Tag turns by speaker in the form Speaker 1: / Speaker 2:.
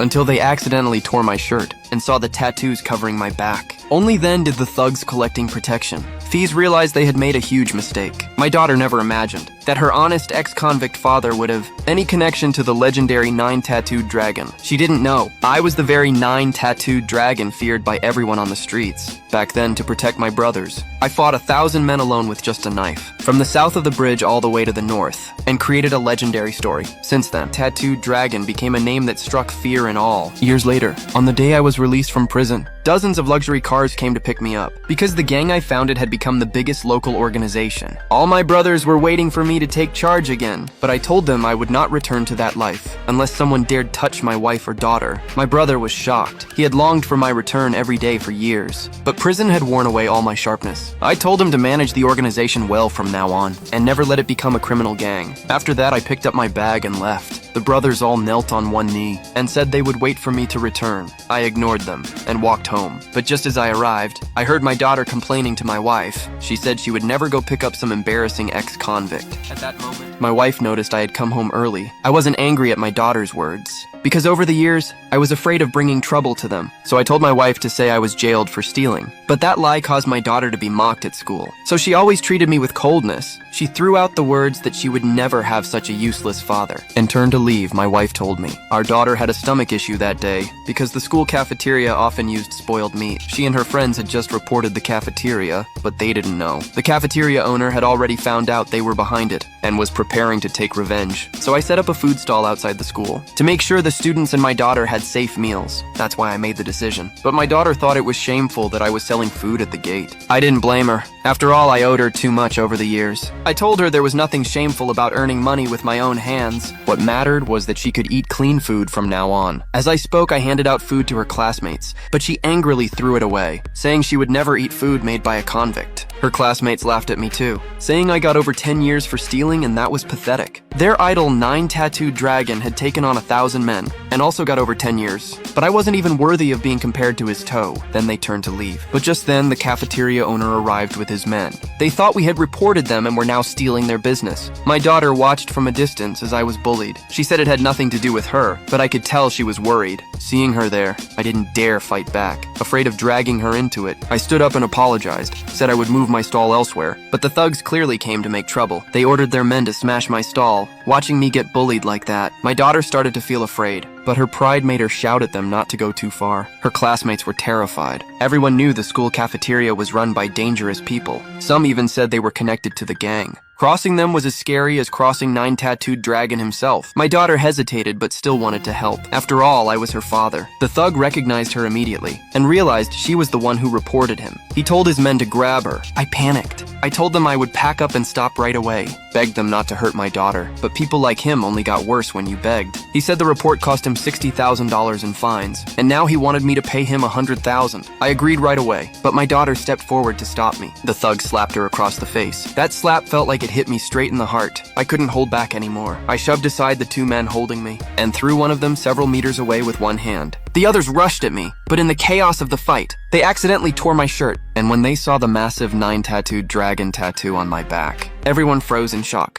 Speaker 1: until they accidentally tore my shirt and saw the tattoos covering my back. Only then did the thugs collecting protection. Fees realized they had made a huge mistake. My daughter never imagined that her honest ex-convict father would have any connection to the legendary 9-tattooed dragon. She didn't know I was the very 9-tattooed dragon feared by everyone on the streets. Back then, to protect my brothers, I fought 1,000 men alone with just a knife, from the south of the bridge all the way to the north, and created a legendary story. Since then, Tattooed Dragon became a name that struck fear in all. Years later, on the day I was released from prison, dozens of luxury cars came to pick me up, because the gang I founded had become the biggest local organization. All my brothers were waiting for me to take charge again, but I told them I would not return to that life, unless someone dared touch my wife or daughter. My brother was shocked. He had longed for my return every day for years, but prison had worn away all my sharpness. I told him to manage the organization well from now on, and never let it become a criminal gang. After that, I picked up my bag and left. The brothers all knelt on one knee and said they would wait for me to return. I ignored them and walked home. But just as I arrived, I heard my daughter complaining to my wife. She said she would never go pick up some embarrassing ex-convict. At that moment, my wife noticed I had come home early. I wasn't angry at my daughter's words, because over the years, I was afraid of bringing trouble to them. So I told my wife to say I was jailed for stealing. But that lie caused my daughter to be mocked at school. So she always treated me with coldness. She threw out the words that she would never have such a useless father. And turned to leave, my wife told me. Our daughter had a stomach issue that day because the school cafeteria often used spoiled meat. She and her friends had just reported the cafeteria, but they didn't know. The cafeteria owner had already found out they were behind it and was preparing to take revenge. So I set up a food stall outside the school to make sure the students and my daughter had safe meals. That's why I made the decision. But my daughter thought it was shameful that I was selling food at the gate. I didn't blame her. After all, I owed her too much over the years. I told her there was nothing shameful about earning money with my own hands. What mattered was that she could eat clean food from now on. As I spoke, I handed out food to her classmates, but she angrily threw it away, saying she would never eat food made by a convict. Her classmates laughed at me too, saying I got over 10 years for stealing and that was pathetic. Their idol 9-tattooed dragon had taken on 1,000 men and also got over 10 years, but I wasn't even worthy of being compared to his toe. Then they turned to leave. But just then, the cafeteria owner arrived with his men. They thought we had reported them and were now stealing their business. My daughter watched from a distance as I was bullied. She said it had nothing to do with her, but I could tell she was worried. Seeing her there, I didn't dare fight back. Afraid of dragging her into it, I stood up and apologized, said I would move my stall elsewhere. But the thugs clearly came to make trouble. They ordered their men to smash my stall. Watching me get bullied like that, my daughter started to feel afraid, but her pride made her shout at them not to go too far. Her classmates were terrified. Everyone knew the school cafeteria was run by dangerous people. Some even said they were connected to the gang. Crossing them was as scary as crossing 9-tattooed dragon himself. My daughter hesitated but still wanted to help. After all, I was her father. The thug recognized her immediately and realized she was the one who reported him. He told his men to grab her. I panicked. I told them I would pack up and stop right away. Begged them not to hurt my daughter. But people like him only got worse when you begged. He said the report cost him $60,000 in fines, and now he wanted me to pay him $100,000. I agreed right away, but my daughter stepped forward to stop me. The thug slapped her across the face. That slap felt like it hit me straight in the heart. I couldn't hold back anymore. I shoved aside the two men holding me and threw one of them several meters away with one hand. The others rushed at me, but in the chaos of the fight, they accidentally tore my shirt. And when they saw the massive 9-tattooed dragon tattoo on my back, everyone froze in shock.